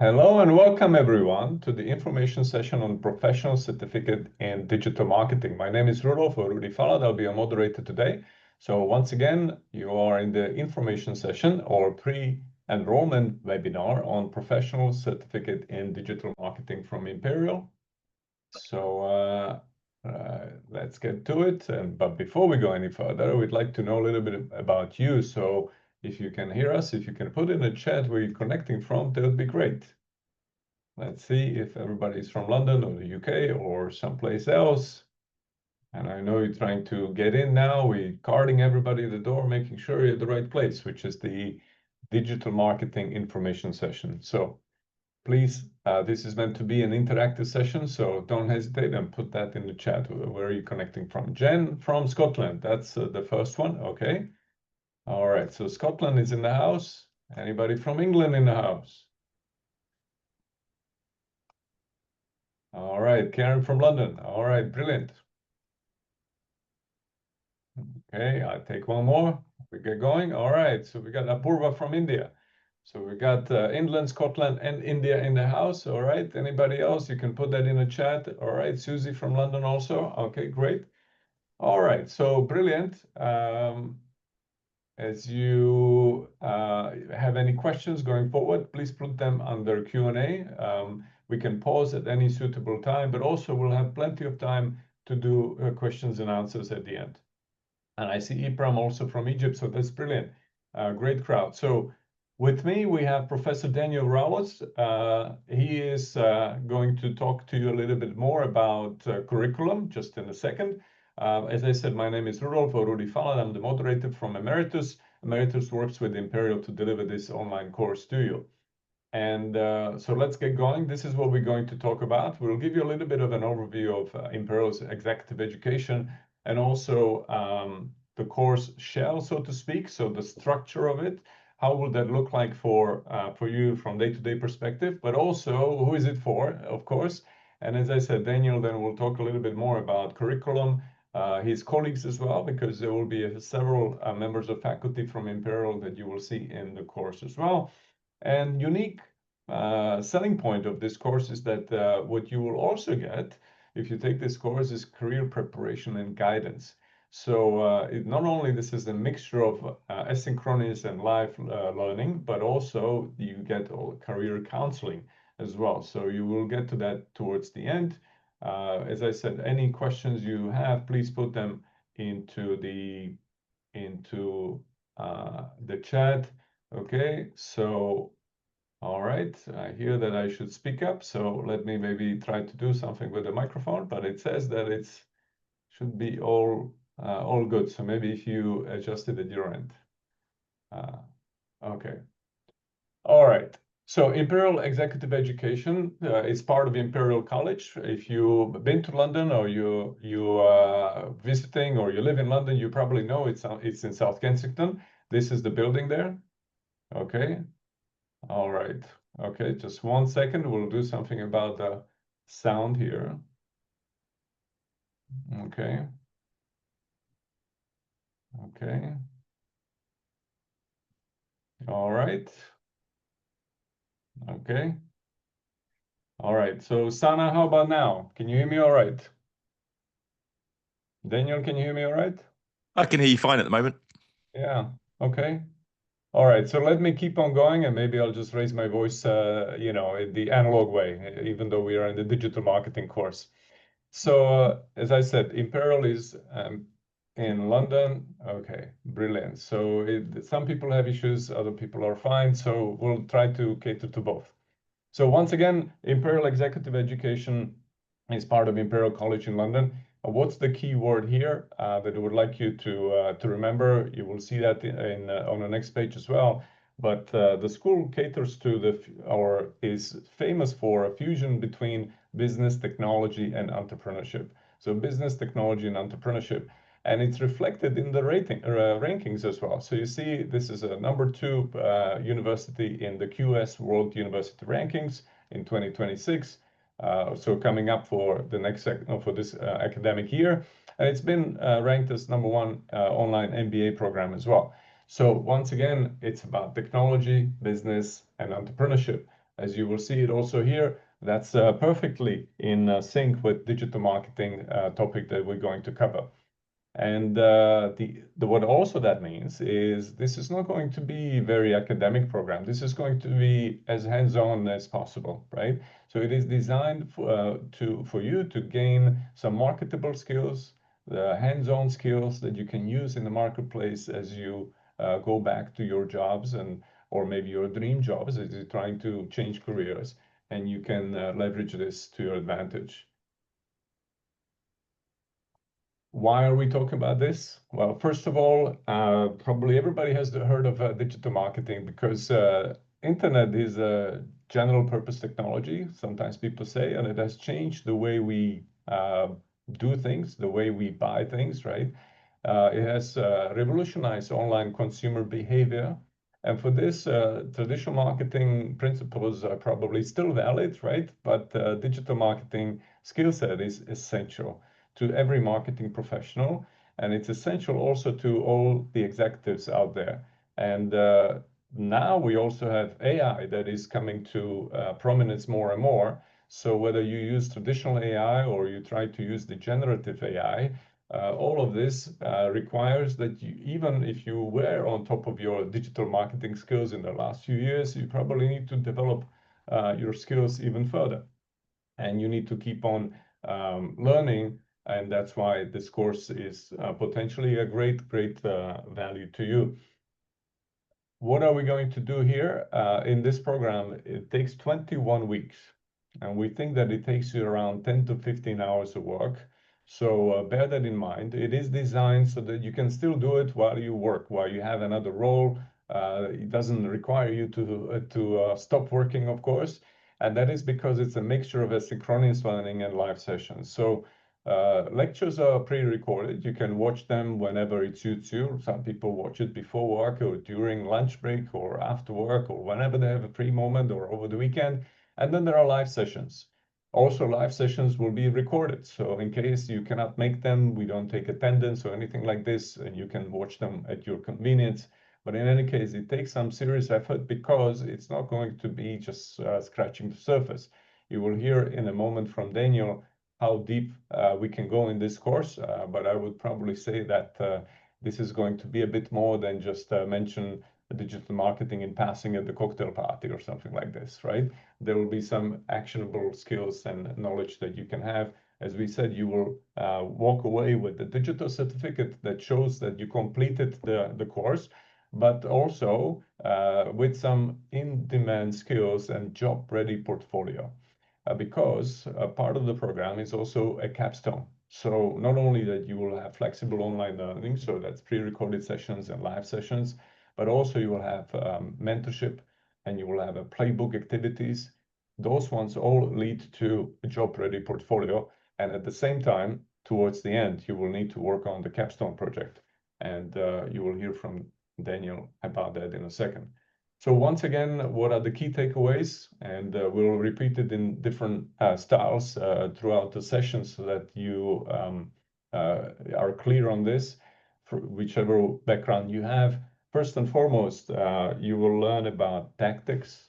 Hello and welcome everyone to the information session on professional certificate in digital marketing. My name is Rudolf or Rudi Fallad. I'll be your moderator today. So once again, you are in the information session or pre-enrollment webinar on professional certificate in digital marketing from Imperial. So let's get to it. But before we go any further, we'd like to know a little bit about you. So if you can hear us, if you can put in a chat where you're connecting from, that would be great. Let's see if everybody's from London or the UK or someplace else. And I know you're trying to get in now. We're carding everybody at the door, making sure you're at the right place, which is the digital marketing information session. So please, this is meant to be an interactive session, so don't hesitate and put that in the chat. Where are you connecting from? Jen from Scotland. That's the first one. Okay. All right. So Scotland is in the house. Anybody from England in the house? All right. Karen from London. All right. Brilliant. Okay. I take one more. We get going. All right. So we got Apurva from India. So we got England, Scotland, and India in the house. All right. Anybody else? You can put that in the chat. All right. Susie from London also. Okay, great. All right. So brilliant. As you have any questions going forward, please put them under Q&A. We can pause at any suitable time, but also we'll have plenty of time to do questions and answers at the end. And I see Ibrahim also from Egypt, so that's brilliant. Great crowd. So with me, we have Professor Daniel Raulos. He is going to talk to you a little bit more about curriculum just in a second. As I said, my name is Rudolf or Rudi Fallad. I'm the moderator from Emeritus. Emeritus works with Imperial to deliver this online course to you. And so let's get going. This is what we're going to talk about. We'll give you a little bit of an overview of Imperial's executive education and also the course shell, so to speak. So the structure of it, how will that look like for you from day-to-day perspective, but also who is it for, of course. And as I said, Daniel then will talk a little bit more about curriculum, his colleagues as well, because there will be several members of faculty from Imperial that you will see in the course as well. And unique selling point of this course is that what you will also get if you take this course is career preparation and guidance. So not only this is a mixture of asynchronous and live learning, but also you get career counseling as well. So you will get to that towards the end. As I said, any questions you have, please put them into the chat. Okay, so all right, I hear that I should speak up, so let me maybe try to do something with the microphone, but it says that it should be all good. So maybe if you adjust it at your end. Okay. All right. So Imperial Executive Education is part of Imperial College. If you've been to London or you are visiting or you live in London, you probably know it's in South Kensington. This is the building there. Okay. All right. Okay, just 1 second. We'll do something about the sound here. Okay. Okay. All right. Okay. All right. So Sana, how about now? Can you hear me all right? Daniel, can you hear me all right? I can hear you fine at the moment. Yeah. Okay. All right. So let me keep on going, and maybe I'll just raise my voice, you know, in the analog way, even though we are in the digital marketing course. So as I said, Imperial is in London. Okay, brilliant. So some people have issues, other people are fine. So we'll try to cater to both. So once again, Imperial Executive Education is part of Imperial College in London. What's the key word here that I would like you to remember? You will see that on the next page as well. But the school caters to or is famous for a fusion between business, technology, and entrepreneurship. So business, technology, and entrepreneurship. And it's reflected in the rankings as well. So you see, this is a #2 university in the QS World University Rankings in 2026. So coming up for the next for this academic year, and it's been ranked as #1 online MBA program as well. So once again, it's about technology, business, and entrepreneurship. As you will see it also here, that's perfectly in sync with digital marketing topic that we're going to cover. And what also that means is this is not going to be a very academic program. This is going to be as hands-on as possible, right? So it is designed for you to gain some marketable skills, the hands-on skills that you can use in the marketplace as you go back to your jobs or maybe your dream jobs as you're trying to change careers, and you can leverage this to your advantage. Why are we talking about this? Well, first of all, probably everybody has heard of digital marketing because internet is a general purpose technology, sometimes people say, and it has changed the way we do things, the way we buy things, right? It has revolutionized online consumer behavior. And for this, traditional marketing principles are probably still valid, right? But digital marketing skill set is essential to every marketing professional, and it's essential also to all the executives out there. And now we also have AI that is coming to prominence more and more. So whether you use traditional AI or you try to use the generative AI, all of this requires that you, even if you were on top of your digital marketing skills in the last few years, you probably need to develop your skills even further. And you need to keep on learning, and that's why this course is potentially a great value to you. What are we going to do here? In this program, it takes 21 weeks, and we think that it takes you around 10 to 15 hours of work. So bear that in mind. It is designed so that you can still do it while you work, while you have another role. It doesn't require you to stop working, of course. And that is because it's a mixture of asynchronous learning and live sessions. So lectures are pre-recorded. You can watch them whenever it suits you. Some people watch it before work or during lunch break or after work or whenever they have a free moment or over the weekend. And then there are live sessions. Also, live sessions will be recorded. So in case you cannot make them, we don't take attendance or anything like this, and you can watch them at your convenience. But in any case, it takes some serious effort because it's not going to be just scratching the surface. You will hear in a moment from Daniel how deep we can go in this course, but I would probably say that this is going to be a bit more than just mention digital marketing in passing at the cocktail party or something like this, right? There will be some actionable skills and knowledge that you can have. As we said, you will walk away with the digital certificate that shows that you completed the course, but also with some in-demand skills and job-ready portfolio. Because a part of the program is also a capstone. So not only that you will have flexible online learning, so that's pre-recorded sessions and live sessions, but also you will have mentorship and you will have a playbook activities. Those ones all lead to a job-ready portfolio. And at the same time, towards the end, you will need to work on the capstone project. And you will hear from Daniel about that in a second. So once again, what are the key takeaways? And we'll repeat it in different styles throughout the session so that you are clear on this, for whichever background you have. First and foremost, you will learn about tactics.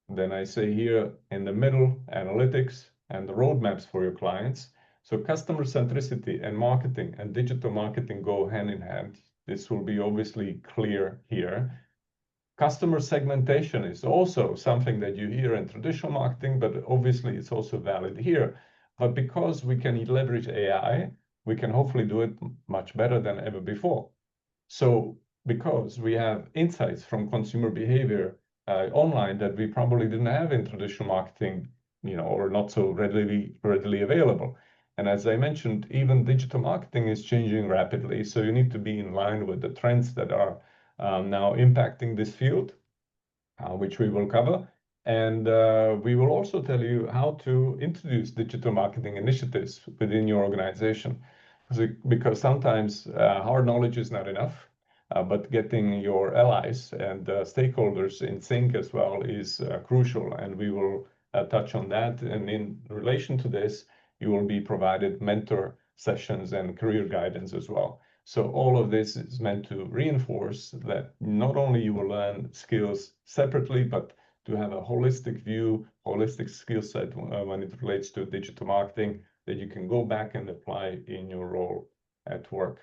Then I say here in the middle, analytics and the roadmaps for your clients. So customer centricity and marketing and digital marketing go hand in hand. This will be obviously clear here. Customer segmentation is also something that you hear in traditional marketing, but obviously it's also valid here. But because we can leverage AI, we can hopefully do it much better than ever before. So because we have insights from consumer behavior online that we probably didn't have in traditional marketing, or not so readily available. And as I mentioned, even digital marketing is changing rapidly. So you need to be in line with the trends that are now impacting this field, which we will cover. And we will also tell you how to introduce digital marketing initiatives within your organization. Because sometimes hard knowledge is not enough, but getting your allies and stakeholders in sync as well is crucial. And we will touch on that. And in relation to this, you will be provided mentor sessions and career guidance as well. So all of this is meant to reinforce that not only you will learn skills separately, but to have a holistic view, holistic skill set when it relates to digital marketing that you can go back and apply in your role at work.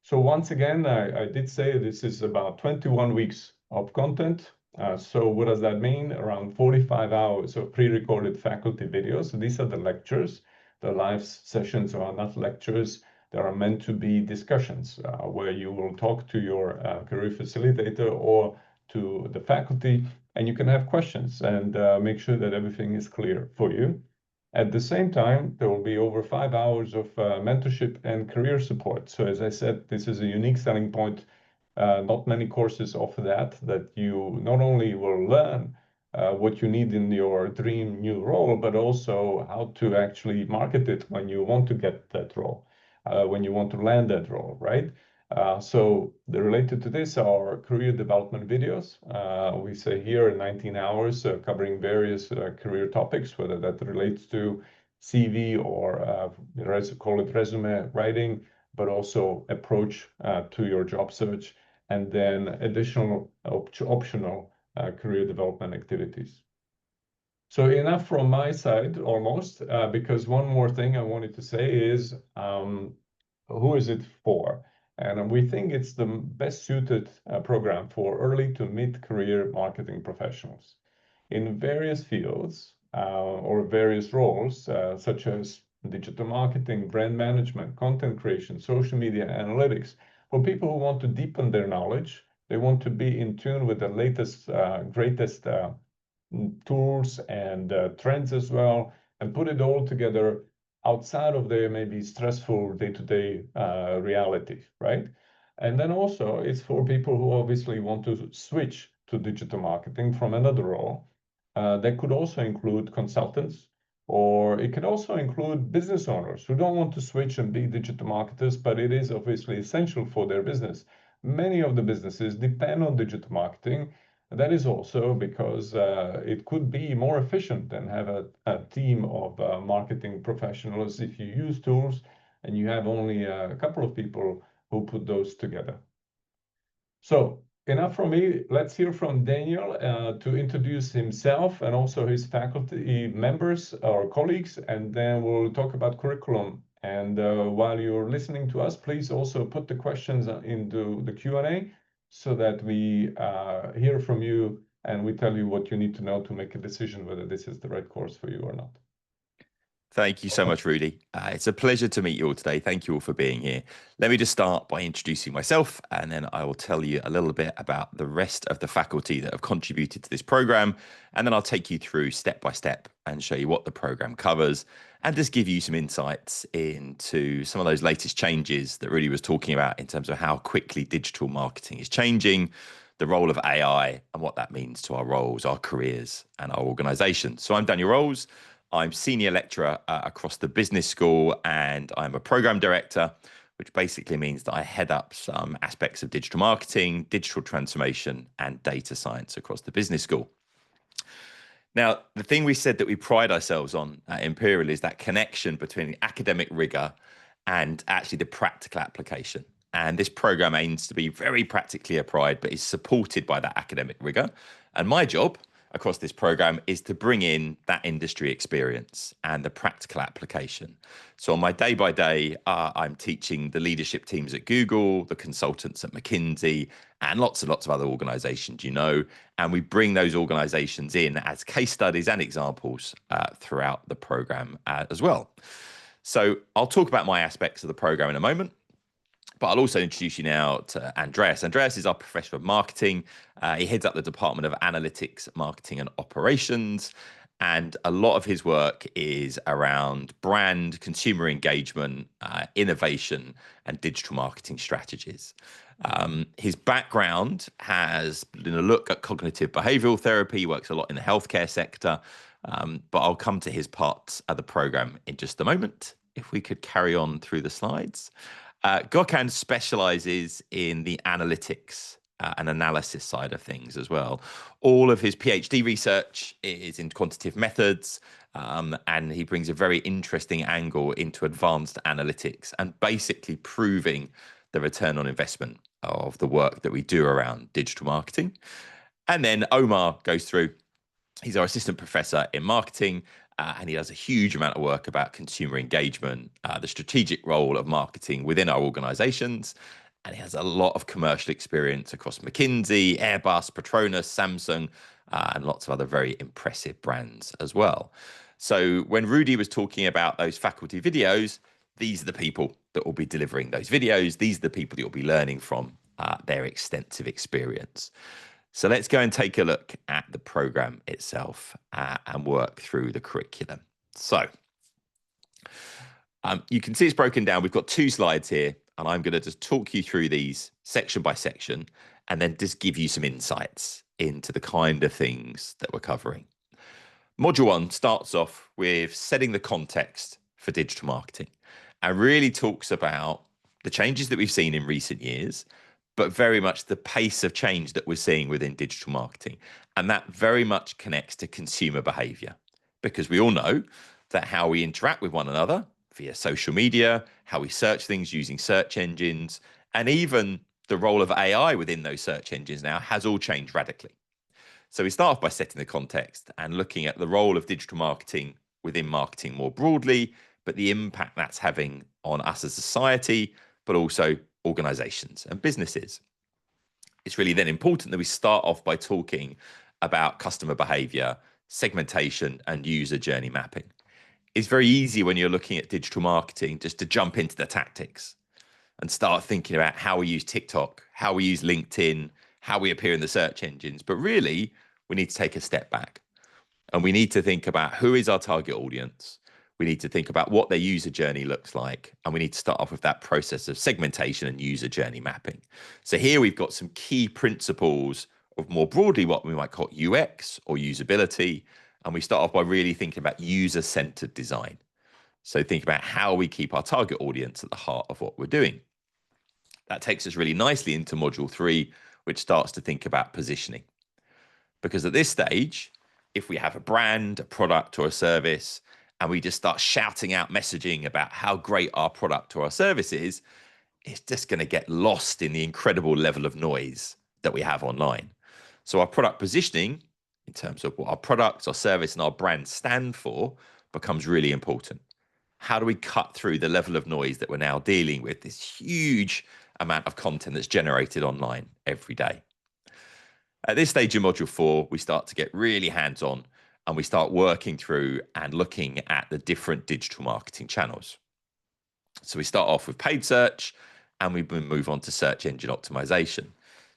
So once again, I did say this is about 21 weeks of content. So what does that mean? Around 45 hours of pre-recorded faculty videos. So these are the lectures. The live sessions are not lectures. They are meant to be discussions where you will talk to your career facilitator or to the faculty, and you can have questions and make sure that everything is clear for you. At the same time, there will be over 5 hours of mentorship and career support. So as I said, this is a unique selling point. Not many courses offer that you not only will learn what you need in your dream new role, but also how to actually market it when you want to get that role, when you want to land that role, right? So related to this are career development videos. We say here 19 hours covering various career topics, whether that relates to CV or call it resume writing, but also approach to your job search, and then additional optional career development activities. So enough from my side, almost, because one more thing I wanted to say is, who is it for? And we think it's the best suited program for early to mid-career marketing professionals in various fields or various roles, such as digital marketing, brand management, content creation, social media analytics. For people who want to deepen their knowledge, they want to be in tune with the latest, greatest tools and trends as well, and put it all together outside of their maybe stressful day-to-day reality, right? And then also it's for people who obviously want to switch to digital marketing from another role. That could also include consultants, or it could also include business owners who don't want to switch and be digital marketers, but it is obviously essential for their business. Many of the businesses depend on digital marketing. That is also because it could be more efficient than have a team of marketing professionals if you use tools and you have only a couple of people who put those together. So enough from me. Let's hear from Daniel to introduce himself and also his faculty members or colleagues, and then we'll talk about curriculum. And while you're listening to us, please also put the questions into the Q&A so that we hear from you and we tell you what you need to know to make a decision whether this is the right course for you or not. Thank you so much, Rudy. It's a pleasure to meet you all today. Thank you all for being here. Let me just start by introducing myself, and then I will tell you a little bit about the rest of the faculty that have contributed to this program. And then I'll take you through step by step and show you what the program covers, and just give you some insights into some of those latest changes that Rudy was talking about in terms of how quickly digital marketing is changing, the role of AI, and what that means to our roles, our careers, and our organizations. So I'm Daniel Rolls. I'm senior lecturer across the business school, and I'm a program director, which basically means that I head up some aspects of digital marketing, digital transformation, and data science across the business school. Now, the thing we said that we pride ourselves on at Imperial is that connection between the academic rigor and actually the practical application. And this program aims to be very practically applied, but is supported by that academic rigor. And my job across this program is to bring in that industry experience and the practical application. So on my day-by-day, I'm teaching the leadership teams at Google, the consultants at McKinsey, and lots and lots of other organizations, and we bring those organizations in as case studies and examples throughout the program as well. So I'll talk about my aspects of the program in a moment, but I'll also introduce you now to Andreas. Andreas is our professor of marketing. He heads up the Department of Analytics, Marketing and Operations. And a lot of his work is around brand, consumer engagement, innovation, and digital marketing strategies. His background has been a look at cognitive behavioral therapy. He works a lot in the healthcare sector. But I'll come to his parts of the program in just a moment. If we could carry on through the slides. Gökhan specializes in the analytics and analysis side of things as well. All of his PhD research is in quantitative methods, and he brings a very interesting angle into advanced analytics and basically proving the return on investment of the work that we do around digital marketing. And then Omar goes through. He's our assistant professor in marketing, and he does a huge amount of work about consumer engagement, the strategic role of marketing within our organizations. And he has a lot of commercial experience across McKinsey, Airbus, Petronas, Samsung, and lots of other very impressive brands as well. So when Rudy was talking about those faculty videos, these are the people that will be delivering those videos. These are the people that you'll be learning from their extensive experience. So let's go and take a look at the program itself and work through the curriculum. So you can see it's broken down. We've got 2 slides here, and I'm going to just talk you through these section by section and then just give you some insights into the kind of things that we're covering. Module 1 starts off with setting the context for digital marketing and really talks about the changes that we've seen in recent years, but very much the pace of change that we're seeing within digital marketing. And that very much connects to consumer behavior, because we all know that how we interact with one another via social media, how we search things using search engines, and even the role of AI within those search engines now has all changed radically. So we start off by setting the context and looking at the role of digital marketing within marketing more broadly, but the impact that's having on us as a society, but also organizations and businesses. It's really then important that we start off by talking about customer behavior, segmentation, and user journey mapping. It's very easy when you're looking at digital marketing just to jump into the tactics and start thinking about how we use TikTok, how we use LinkedIn, how we appear in the search engines. But really, we need to take a step back and we need to think about who is our target audience. We need to think about what their user journey looks like. And we need to start off with that process of segmentation and user journey mapping. So here we've got some key principles of more broadly what we might call UX or usability. And we start off by really thinking about user-centered design. So think about how we keep our target audience at the heart of what we're doing. That takes us really nicely into module 3, which starts to think about positioning. Because at this stage, if we have a brand, a product, or a service, and we just start shouting out messaging about how great our product or our service is, it's just going to get lost in the incredible level of noise that we have online. So our product positioning, in terms of what our products, our service, and our brand stand for, becomes really important. How do we cut through the level of noise that we're now dealing with, this huge amount of content that's generated online every day? At this stage in module 4, we start to get really hands-on and we start working through and looking at the different digital marketing channels. So we start off with paid search and we move on to search engine optimization.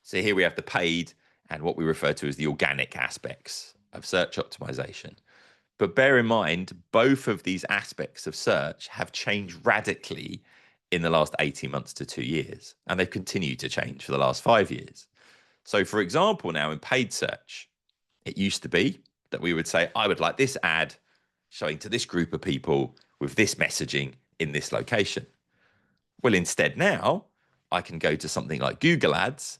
So here we have the paid and what we refer to as the organic aspects of search optimization. But bear in mind, both of these aspects of search have changed radically in the last 18 months to 2 years, and they've continued to change for the last 5 years. So for example, now in paid search, it used to be that we would say, I would like this ad showing to this group of people with this messaging in this location. Well, instead now, I can go to something like Google Ads.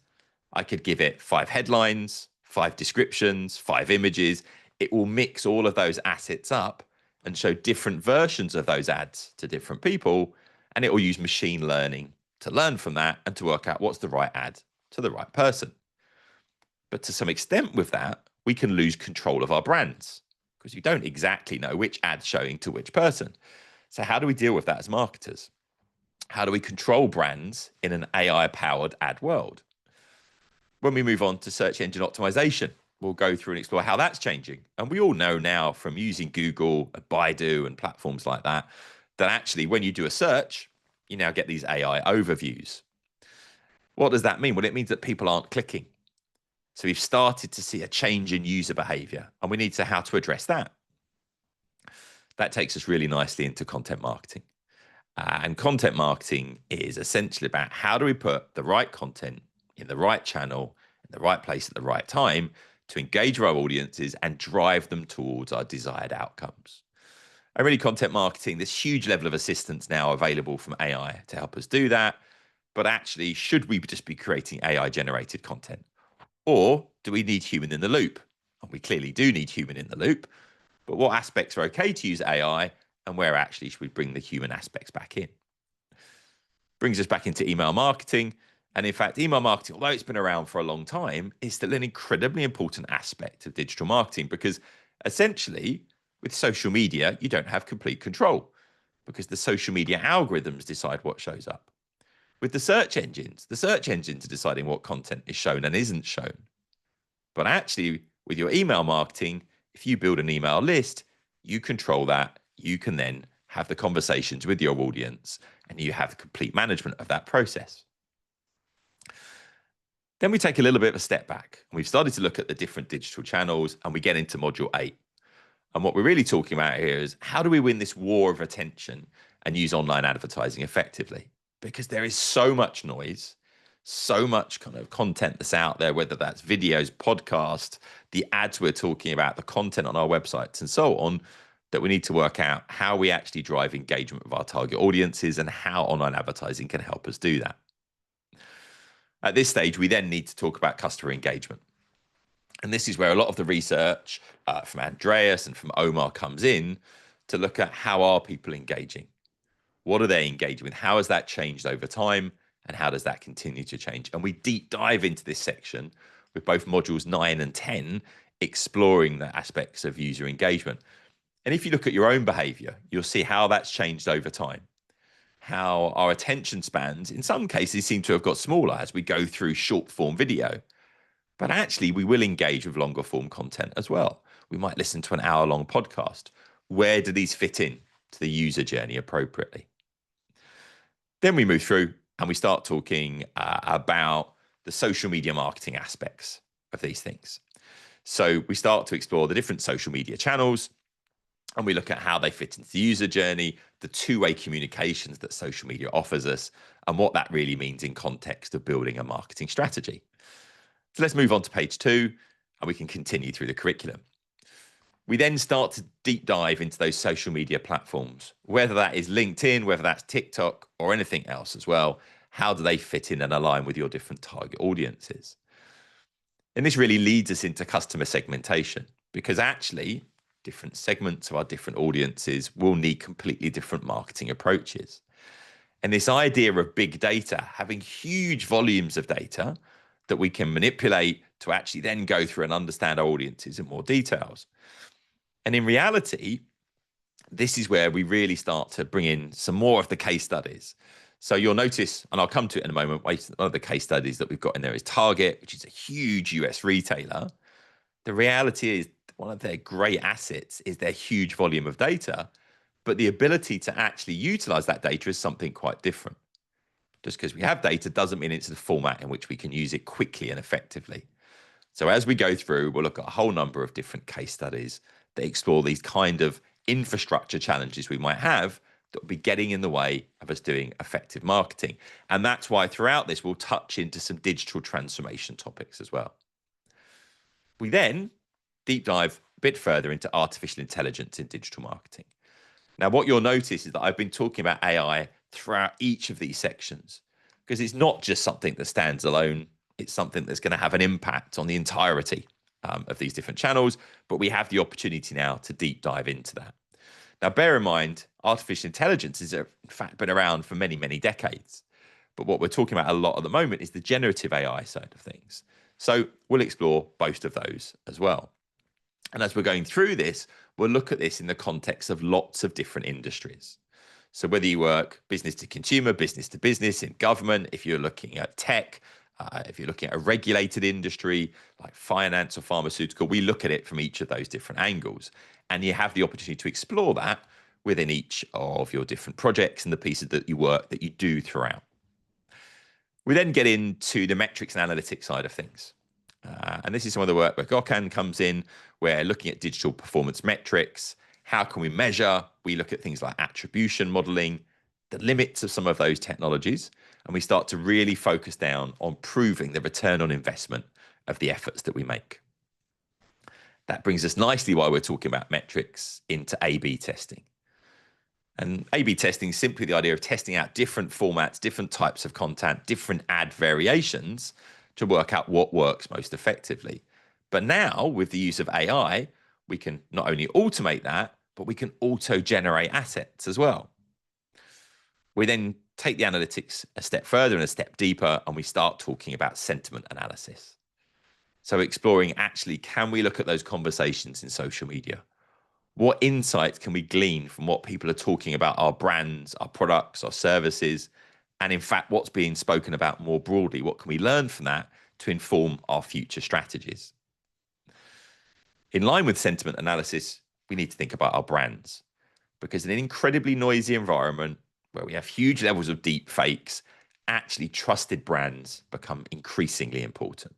I could give it 5 headlines, 5 descriptions, 5 images. It will mix all of those assets up and show different versions of those ads to different people. And it will use machine learning to learn from that and to work out what's the right ad to the right person. But to some extent with that, we can lose control of our brands because you don't exactly know which ad's showing to which person. So how do we deal with that as marketers? How do we control brands in an AI-powered ad world? When we move on to search engine optimization, we'll go through and explore how that's changing. And we all know now from using Google, Baidu, and platforms like that, that actually when you do a search, you now get these AI overviews. What does that mean? Well, it means that people aren't clicking. So we've started to see a change in user behavior, and we need to how to address that. That takes us really nicely into content marketing. And content marketing is essentially about how do we put the right content in the right channel, in the right place at the right time to engage our audiences and drive them towards our desired outcomes. And really content marketing, this huge level of assistance now available from AI to help us do that. But actually, should we just be creating AI generated content? Or do we need human in the loop? And we clearly do need human in the loop, but what aspects are okay to use AI and where actually should we bring the human aspects back in? Brings us back into email marketing. And in fact, email marketing, although it's been around for a long time, is still an incredibly important aspect of digital marketing, because essentially with social media, you don't have complete control because the social media algorithms decide what shows up. With the search engines are deciding what content is shown and isn't shown. But actually, with your email marketing, if you build an email list, you control that. You can then have the conversations with your audience and you have the complete management of that process. Then we take a little bit of a step back and we've started to look at the different digital channels and we get into module 8. And what we're really talking about here is how do we win this war of attention and use online advertising effectively? Because there is so much noise, so much kind of content that's out there, whether that's videos, podcasts, the ads we're talking about, the content on our websites and so on, that we need to work out how we actually drive engagement with our target audiences and how online advertising can help us do that. At this stage, we then need to talk about customer engagement. And this is where a lot of the research from Andreas and from Omar comes in to look at how are people engaging? What are they engaging with? How has that changed over time? And how does that continue to change? And we deep dive into this section with both modules 9 and 10, exploring the aspects of user engagement. And if you look at your own behavior, you'll see how that's changed over time. How our attention spans, in some cases, seem to have got smaller as we go through short form video. But actually, we will engage with longer form content as well. We might listen to an hour-long podcast. Where do these fit in to the user journey appropriately? Then we move through and we start talking about the social media marketing aspects of these things. So we start to explore the different social media channels and we look at how they fit into the user journey, the two-way communications that social media offers us, and what that really means in context of building a marketing strategy. So let's move on to page 2 and we can continue through the curriculum. We then start to deep dive into those social media platforms, whether that is LinkedIn, whether that's TikTok or anything else as well. How do they fit in and align with your different target audiences? And this really leads us into customer segmentation, because actually different segments of our different audiences will need completely different marketing approaches. And this idea of big data, having huge volumes of data that we can manipulate to actually then go through and understand our audiences in more details. And in reality, this is where we really start to bring in some more of the case studies. So you'll notice, and I'll come to it in a moment, one of the case studies that we've got in there is Target, which is a huge US retailer. The reality is one of their great assets is their huge volume of data, but the ability to actually utilize that data is something quite different. Just because we have data doesn't mean it's the format in which we can use it quickly and effectively. So as we go through, we'll look at a whole number of different case studies that explore these kind of infrastructure challenges we might have that will be getting in the way of us doing effective marketing. And that's why throughout this, we'll touch into some digital transformation topics as well. We then deep dive a bit further into artificial intelligence in digital marketing. Now, what you'll notice is that I've been talking about AI throughout each of these sections, because it's not just something that stands alone. It's something that's going to have an impact on the entirety of these different channels, but we have the opportunity now to deep dive into that. Now, bear in mind, artificial intelligence has in fact been around for many, many decades. But what we're talking about a lot at the moment is the generative AI side of things. So we'll explore both of those as well. And as we're going through this, we'll look at this in the context of lots of different industries. So whether you work business to consumer, business to business, in government, if you're looking at tech, if you're looking at a regulated industry like finance or pharmaceutical, we look at it from each of those different angles. And you have the opportunity to explore that within each of your different projects and the pieces that you do throughout. We then get into the metrics and analytics side of things. And this is some of the work where Gökhan comes in. We're looking at digital performance metrics. How can we measure? We look at things like attribution modeling, the limits of some of those technologies, and we start to really focus down on proving the return on investment of the efforts that we make. That brings us nicely, while we're talking about metrics, into A/B testing. And A/B testing is simply the idea of testing out different formats, different types of content, different ad variations to work out what works most effectively. But now, with the use of AI, we can not only automate that, but we can auto-generate assets as well. We then take the analytics a step further and a step deeper, and we start talking about sentiment analysis. So exploring, actually, can we look at those conversations in social media? What insights can we glean from what people are talking about our brands, our products, our services, and in fact, what's being spoken about more broadly? What can we learn from that to inform our future strategies? In line with sentiment analysis, we need to think about our brands, because in an incredibly noisy environment where we have huge levels of deep fakes, actually trusted brands become increasingly important.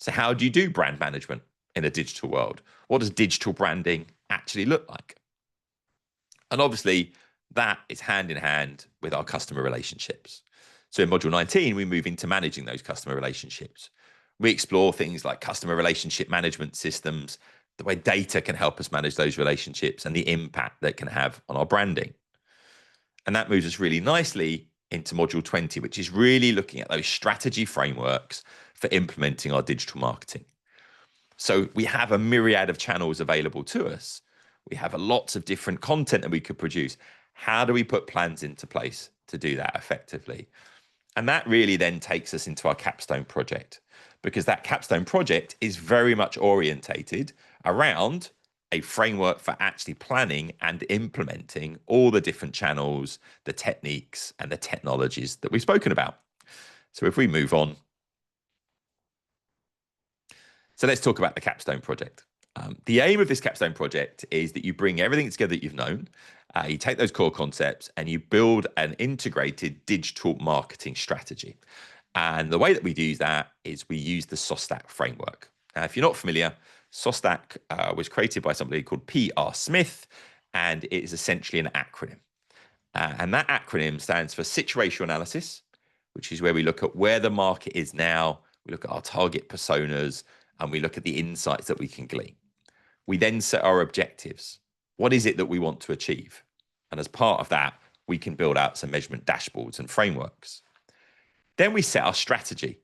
So how do you do brand management in a digital world? What does digital branding actually look like? And obviously, that is hand in hand with our customer relationships. So in module 19, we move into managing those customer relationships. We explore things like customer relationship management systems, the way data can help us manage those relationships, and the impact that can have on our branding. And that moves us really nicely into module 20, which is really looking at those strategy frameworks for implementing our digital marketing. So we have a myriad of channels available to us. We have lots of different content that we could produce. How do we put plans into place to do that effectively? And that really then takes us into our capstone project, because that capstone project is very much orientated around a framework for actually planning and implementing all the different channels, the techniques, and the technologies that we've spoken about. So if we move on. So let's talk about the capstone project. The aim of this capstone project is that you bring everything together that you've known, you take those core concepts and you build an integrated digital marketing strategy. And the way that we do that is we use the SOSTAC framework. Now, if you're not familiar, SOSTAC was created by somebody called P.R. Smith, and it is essentially an acronym. And that acronym stands for situational analysis, which is where we look at where the market is now, we look at our target personas, and we look at the insights that we can glean. We then set our objectives. What is it that we want to achieve? And as part of that, we can build out some measurement dashboards and frameworks. Then we set our strategy.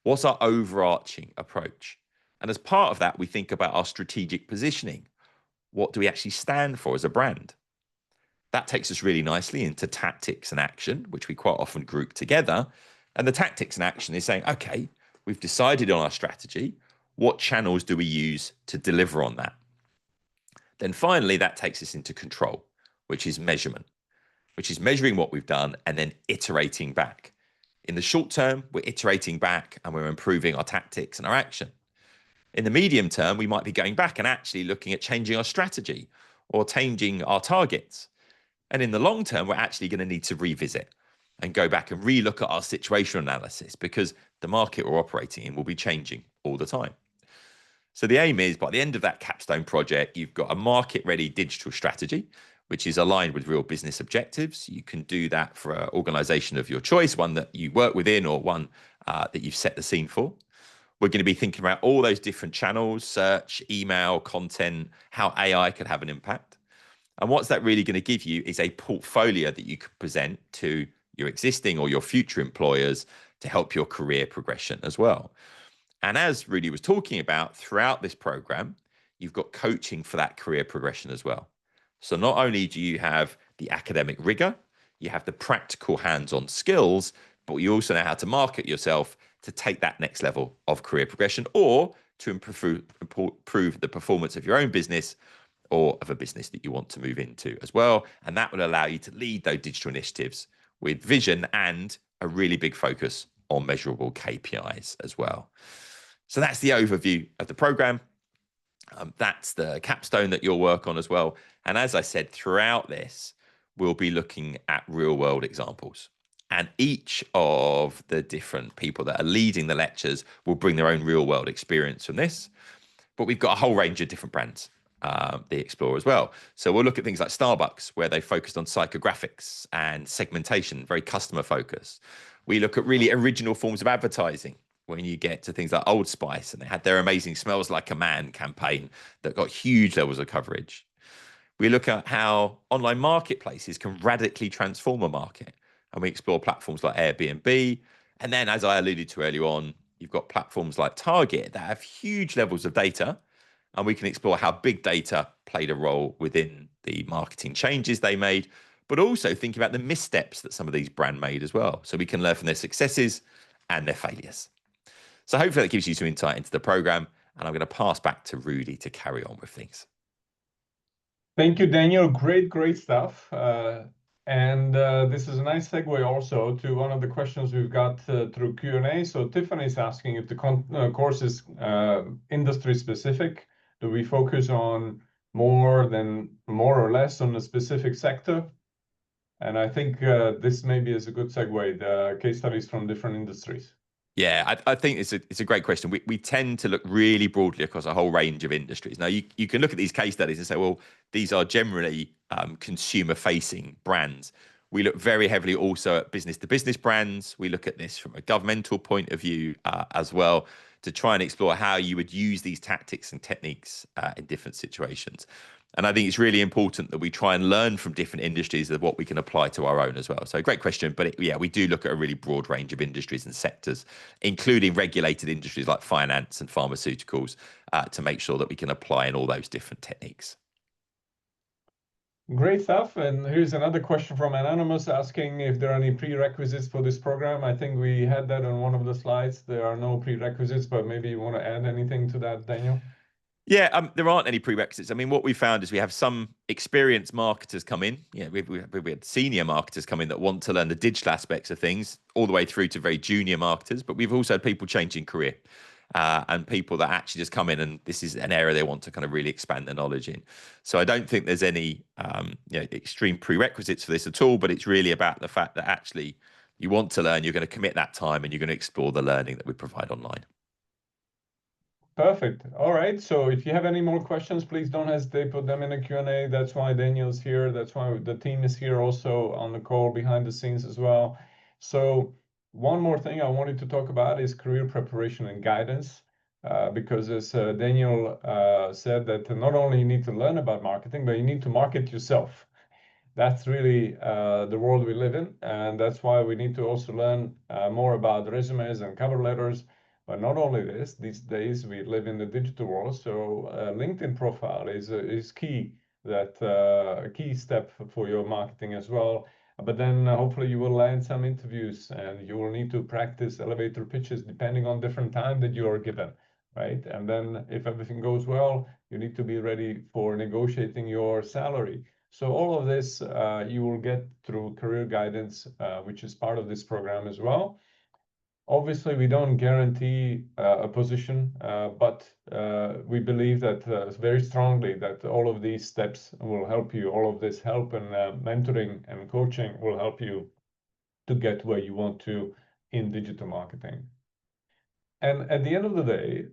What's our overarching approach? And as part of that, we think about our strategic positioning. What do we actually stand for as a brand? That takes us really nicely into tactics and action, which we quite often group together. And the tactics and action is saying, okay, we've decided on our strategy. What channels do we use to deliver on that? Then finally, that takes us into control, which is measurement, which is measuring what we've done and then iterating back. In the short term, we're iterating back and we're improving our tactics and our action. In the medium term, we might be going back and actually looking at changing our strategy or changing our targets. And in the long term, we're actually going to need to revisit and go back and relook at our situational analysis, because the market we're operating in will be changing all the time. So the aim is, by the end of that capstone project, you've got a market-ready digital strategy, which is aligned with real business objectives. You can do that for an organization of your choice, one that you work within or one that you've set the scene for. We're going to be thinking about all those different channels, search, email, content, how AI could have an impact. And what's that really going to give you is a portfolio that you could present to your existing or your future employers to help your career progression as well. And as Rudy was talking about, throughout this program, you've got coaching for that career progression as well. So not only do you have the academic rigor, you have the practical hands-on skills, but you also know how to market yourself to take that next level of career progression, or to improve the performance of your own business or of a business that you want to move into as well. And that will allow you to lead those digital initiatives with vision and a really big focus on measurable KPIs as well. So that's the overview of the program. That's the capstone that you'll work on as well. And as I said, throughout this, we'll be looking at real world examples. And each of the different people that are leading the lectures will bring their own real world experience from this. But we've got a whole range of different brands they explore as well. So we'll look at things like Starbucks, where they focused on psychographics and segmentation, very customer focused. We look at really original forms of advertising, when you get to things like Old Spice, and they had their amazing Smells Like a Man campaign that got huge levels of coverage. We look at how online marketplaces can radically transform a market, and we explore platforms like Airbnb. And then, as I alluded to earlier on, you've got platforms like Target that have huge levels of data, and we can explore how big data played a role within the marketing changes they made, but also think about the missteps that some of these brand made as well. So we can learn from their successes and their failures. So hopefully that gives you some insight into the program. And I'm going to pass back to Rudy to carry on with things. Thank you, Daniel. Great stuff. And this is a nice segue also to one of the questions we've got through Q&A. So Tiffany is asking if the course is industry specific. Do we focus on more or less on a specific sector? And I think this maybe is a good segue, the case studies from different industries. Yeah, I think it's a great question. We tend to look really broadly across a whole range of industries. Now, you can look at these case studies and say, well, these are generally consumer-facing brands. We look very heavily also at business-to-business brands. We look at this from a governmental point of view as well, to try and explore how you would use these tactics and techniques in different situations. And I think it's really important that we try and learn from different industries of what we can apply to our own as well. So great question. But yeah, we do look at a really broad range of industries and sectors, including regulated industries like finance and pharmaceuticals, to make sure that we can apply in all those different techniques. Great stuff. And here's another question from Anonymous asking if there are any prerequisites for this program. I think we had that on one of the slides. There are no prerequisites, but maybe you want to add anything to that, Daniel? Yeah, there aren't any prerequisites. I mean, what we found is we have some experienced marketers come in. Yeah, we had senior marketers come in that want to learn the digital aspects of things, all the way through to very junior marketers. But we've also had people changing career, and people that actually just come in and this is an area they want to kind of really expand their knowledge in. So I don't think there's any extreme prerequisites for this at all. But it's really about the fact that actually you want to learn, you're going to commit that time, and you're going to explore the learning that we provide online. Perfect. All right. So if you have any more questions, please don't hesitate to put them in the Q&A. That's why Daniel's here. That's why the team is here also on the call behind the scenes as well. So one more thing I wanted to talk about is career preparation and guidance, because as Daniel said, that not only you need to learn about marketing, but you need to market yourself. That's really the world we live in. And that's why we need to also learn more about resumes and cover letters. But not only this, these days we live in the digital world, so LinkedIn profile is key. That a key step for your marketing as well. But then hopefully you will land some interviews, and you will need to practice elevator pitches depending on different time that you are given, right? And then if everything goes well, you need to be ready for negotiating your salary. So all of this you will get through career guidance, which is part of this program as well. Obviously, we don't guarantee a position, but we believe that very strongly that all of these steps will help you. All of this help and mentoring and coaching will help you to get where you want to in digital marketing. And at the end of the day,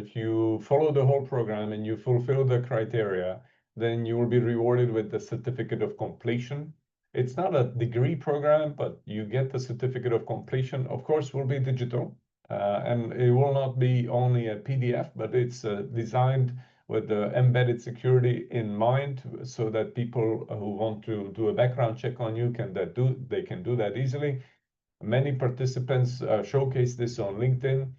if you follow the whole program and you fulfill the criteria, then you will be rewarded with the certificate of completion. It's not a degree program, but you get the certificate of completion. Of course, will be digital, and it will not be only a PDF, but it's designed with the embedded security in mind, so that people who want to do a background check on you can do that easily. Many participants showcase this on LinkedIn.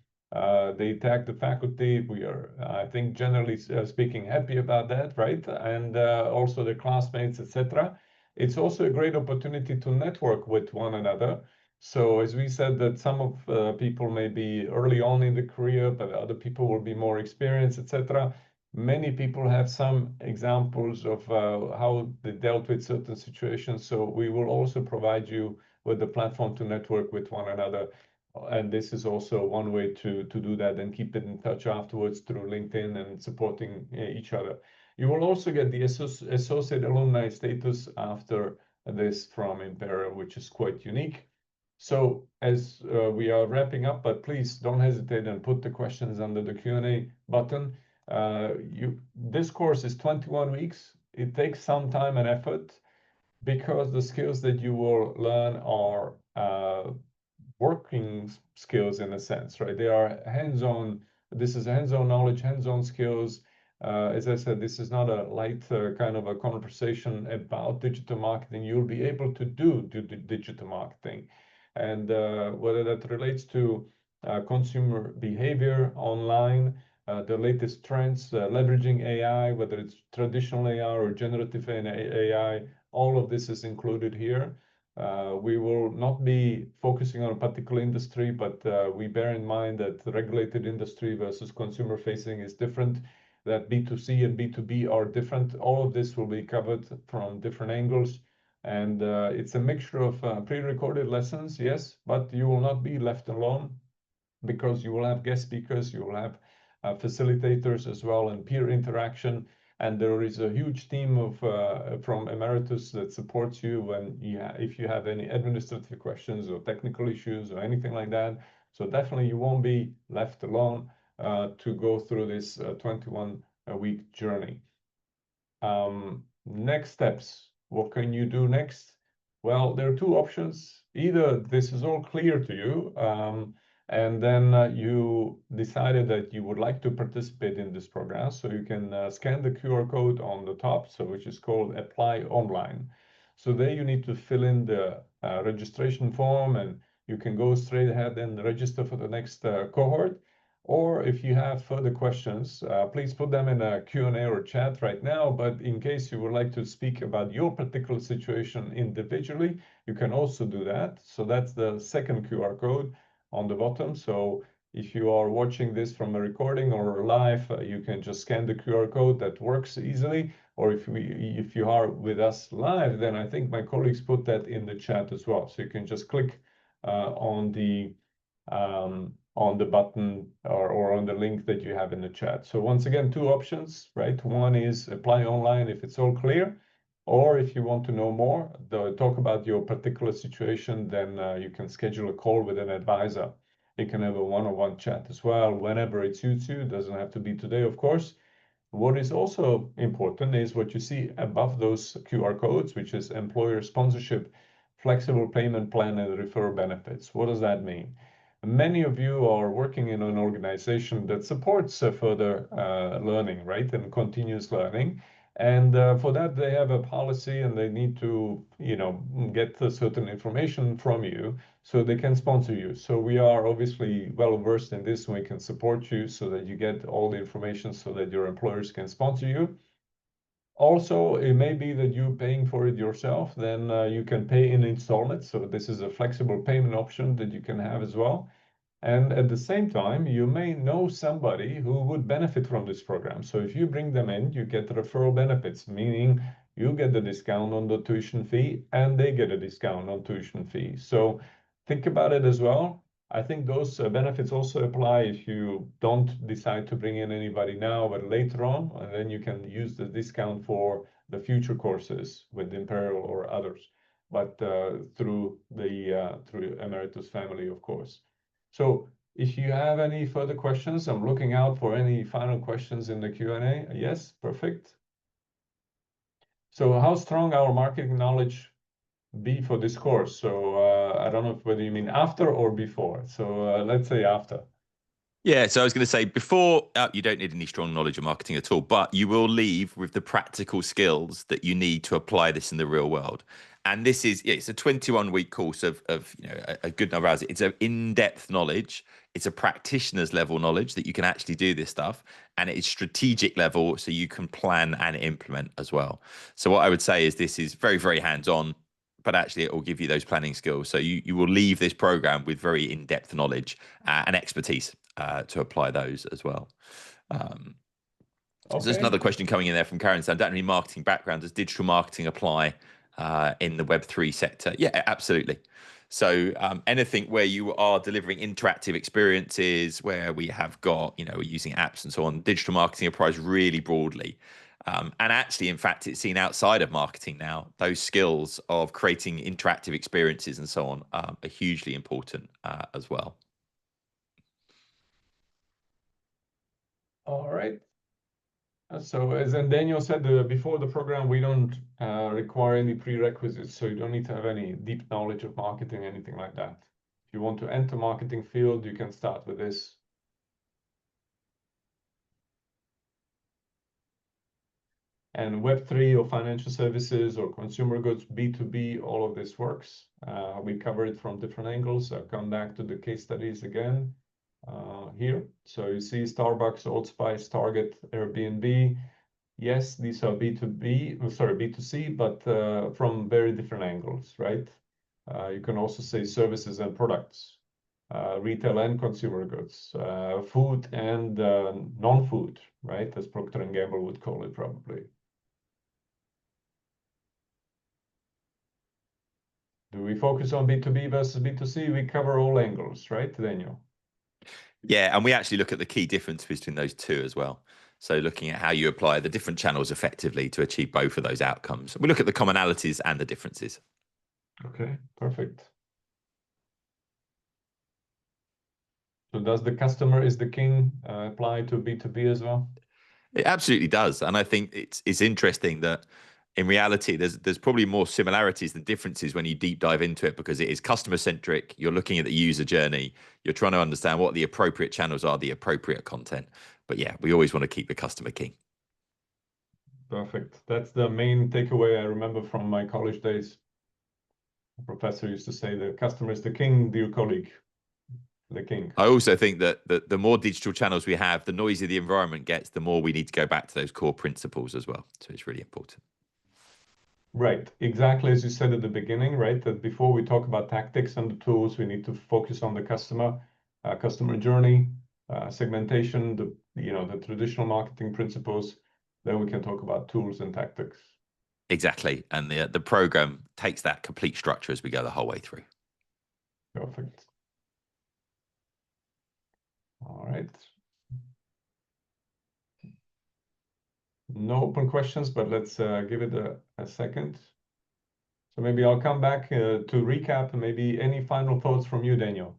They tag the faculty. We are, I think, generally speaking, happy about that, right? And also the classmates, etc. It's also a great opportunity to network with one another. So as we said, that some of people may be early on in the career, but other people will be more experienced, etc. Many people have some examples of how they dealt with certain situations. So we will also provide you with the platform to network with one another. And this is also one way to do that and keep it in touch afterwards through LinkedIn and supporting each other. You will also get the associate alumni status after this from Imperial, which is quite unique. So as we are wrapping up, but please don't hesitate and put the questions under the Q&A button. This course is 21 weeks. It takes some time and effort, because the skills that you will learn are working skills in a sense, right? They are hands-on. This is hands-on knowledge, hands-on skills. As I said, this is not a light kind of a conversation about digital marketing. You'll be able to do digital marketing. And whether that relates to consumer behavior online, the latest trends, leveraging AI, whether it's traditional AI or generative AI, All of this is included here. We will not be focusing on a particular industry, but we bear in mind that the regulated industry versus consumer facing is different, that B2C and B2B are different. All of this will be covered from different angles. And it's a mixture of pre-recorded lessons, yes, but you will not be left alone because you will have guest speakers, you will have facilitators as well, and peer interaction. And there is a huge team of from Emeritus that supports you when if you have any administrative questions or technical issues or anything like that. So definitely you won't be left alone to go through this 21-week journey. Next steps. What can you do next? Well, there are two options. Either this is all clear to you, and then you decided that you would like to participate in this program, so you can scan the QR code on the top, so which is called Apply Online. So there you need to fill in the registration form, and you can go straight ahead and register for the next cohort. Or if you have further questions, please put them in a Q&A or chat right now. But in case you would like to speak about your particular situation individually, you can also do that. So that's the second QR code on the bottom. So if you are watching this from a recording or live, you can just scan the QR code. That works easily. Or if you are with us live, then I think my colleagues put that in the chat as well. So you can just click on the button or on the link that you have in the chat. So once again, two options, right? One is apply online if it's all clear, or if you want to know more, talk about your particular situation, then you can schedule a call with an advisor. You can have a one-on-one chat as well, whenever it suits you. It doesn't have to be today, of course. What is also important is what you see above those QR codes, which is employer sponsorship, flexible payment plan, and referral benefits. What does that mean? Many of you are working in an organization that supports further learning, right, and continuous learning. And for that, they have a policy and they need to, get certain information from you so they can sponsor you. So we are obviously well versed in this and we can support you so that you get all the information so that your employers can sponsor you. Also, it may be that you're paying for it yourself, then you can pay in installments. So this is a flexible payment option that you can have as well. And at the same time, you may know somebody who would benefit from this program. So if you bring them in, you get referral benefits, meaning you get the discount on the tuition fee and they get a discount on tuition fee. So think about it as well. I think those benefits also apply if you don't decide to bring in anybody now, but later on, and then you can use the discount for the future courses with Imperial or others, but through Emeritus family, of course. So if you have any further questions, I'm looking out for any final questions in the Q&A. Yes, perfect. So how strong our marketing knowledge be for this course? So I don't know whether you mean after or before. So let's say after. Yeah, so I was going to say before, you don't need any strong knowledge of marketing at all, but you will leave with the practical skills that you need to apply this in the real world. And this is, it's a 21-week course of a good number of hours. It's an in-depth knowledge. It's a practitioner's level knowledge that you can actually do this stuff. And it is strategic level, so you can plan and implement as well. So what I would say is this is very, very hands-on, but actually it will give you those planning skills. So you will leave this program with very in-depth knowledge and expertise to apply those as well. So there's another question coming in there from Karen. So, don't have any marketing background. Does digital marketing apply in the Web3 sector? Yeah, absolutely. So anything where you are delivering interactive experiences, where we have got, we're using apps and so on, digital marketing applies really broadly. And actually, in fact, it's seen outside of marketing now. Those skills of creating interactive experiences and so on are hugely important as well. All right. So as Daniel said before the program, we don't require any prerequisites. So you don't need to have any deep knowledge of marketing, anything like that. If you want to enter marketing field, you can start with this. And Web3 or financial services or consumer goods, B2B, all of this works. We cover it from different angles. I'll come back to the case studies again here. So you see Starbucks, Old Spice, Target, Airbnb. yes, these are B2C, but from very different angles, right? You can also say services and products, retail and consumer goods, food and non-food, right? As Procter & Gamble would call it probably. Do we focus on B2B versus B2C? We cover all angles, right, Daniel? Yeah, and we actually look at the key difference between those two as well. So looking at how you apply the different channels effectively to achieve both of those outcomes. We look at the commonalities and the differences. Okay, perfect. So does the customer is the king apply to B2B as well? It absolutely does, and I think it's interesting that in reality there's probably more similarities than differences when you deep dive into it, because it is customer centric. You're looking at the user journey. You're trying to understand what the appropriate channels are, the appropriate content. But yeah, we always want to keep the customer king. Perfect. That's the main takeaway I remember from my college days. The professor used to say, the customer is the king, dear colleague. The king. I also think that the more digital channels we have, the noisier the environment gets, the more we need to go back to those core principles as well. So it's really important. Right, exactly as you said at the beginning, right? That before we talk about tactics and the tools, we need to focus on the customer journey, segmentation, the traditional marketing principles. Then we can talk about tools and tactics. Exactly, and the program takes that complete structure as we go the whole way through. Perfect. All right. No open questions, but let's give it a second. So maybe I'll come back to recap. Maybe any final thoughts from you, Daniel?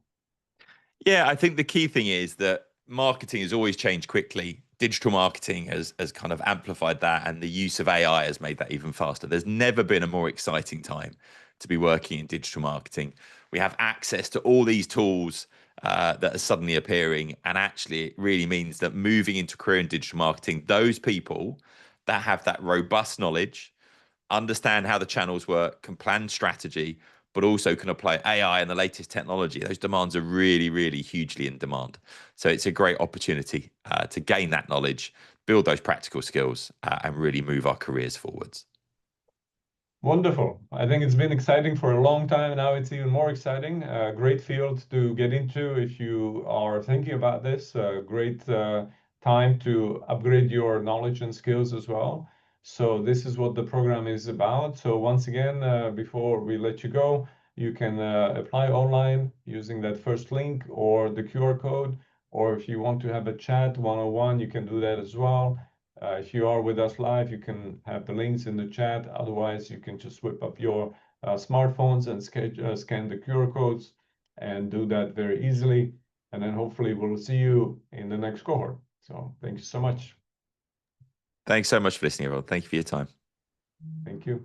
Yeah, I think the key thing is that marketing has always changed quickly. Digital marketing has kind of amplified that, and the use of AI has made that even faster. There's never been a more exciting time to be working in digital marketing. We have access to all these tools that are suddenly appearing, and actually it really means that moving into career in digital marketing, those people that have that robust knowledge, understand how the channels work, can plan strategy, but also can apply AI and the latest technology. Those demands are really, really hugely in demand. So it's a great opportunity to gain that knowledge, build those practical skills, and really move our careers forwards. Wonderful. I think it's been exciting for a long time. Now it's even more exciting. Great field to get into if you are thinking about this. Great time to upgrade your knowledge and skills as well. So this is what the program is about. So once again, before we let you go, you can apply online using that first link or the QR code. Or if you want to have a chat one-on-one, you can do that as well. If you are with us live, you can have the links in the chat. Otherwise, you can just whip up your smartphones and scan the QR codes and do that very easily. And then hopefully we'll see you in the next cohort. So thank you so much. Thanks so much for listening, everyone. Thank you for your time. Thank you.